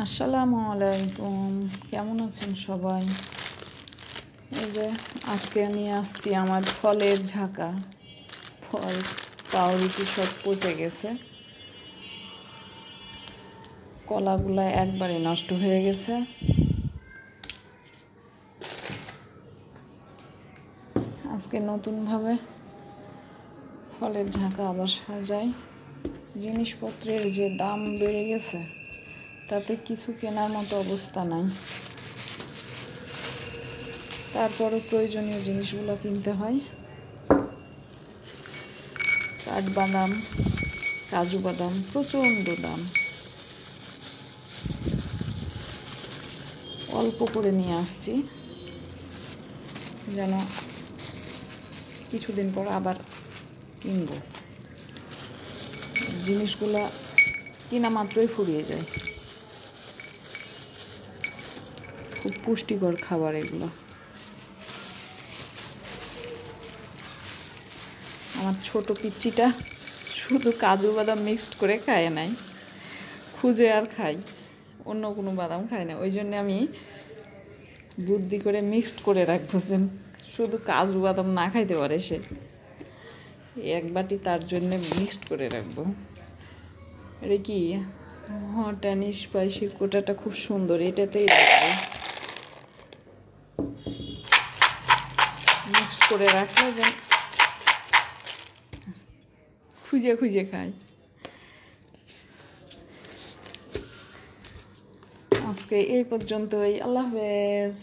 আসসালামু আলাইকুম, কেমন আছেন সবাই? এই যে আজকে নিয়ে আসছি আমার ফলের ঝাঁকা। ফল পাউরুটি সব পচে গেছে, কলাগুলা একবারে নষ্ট হয়ে গেছে। আজকে নতুনভাবে ফলের ঝাঁকা আবার সাজাই। জিনিসপত্রের যে দাম বেড়ে গেছে তাতে কিছু কেনার মতো অবস্থা নাই, তারপরও প্রয়োজনীয় জিনিসগুলো কিনতে হয়। কাঠবাদাম, কাজু বাদাম প্রচণ্ড দাম। অল্প করে নিয়ে আসছি যেন কিছুদিন পর আবার কিনবো। জিনিসগুলা কিনা মাত্রই ফুরিয়ে যায়। খুব পুষ্টিকর খাবার এগুলো। আমার ছোট পিচ্চিটা শুধু কাজু বাদাম মিক্সড করে খায় নাই, খুঁজে আর খাই, অন্য কোনো বাদাম খায় না। ওই জন্য আমি বুদ্ধি করে মিক্সড করে রাখবো যেন শুধু কাজু বাদাম না খাইতে পারে সে। এক বাটি তার জন্য মিক্সড করে রাখবো। এটা কি হট অ্যান্ড স্পাইসি কোটাটা খুব সুন্দর, এটাতেই রাখবো। মিক্সড করে রাখলে যেন খুঁজে খুঁজে খাই। আজকে এই পর্যন্তই, আল্লাহ হাফেজ।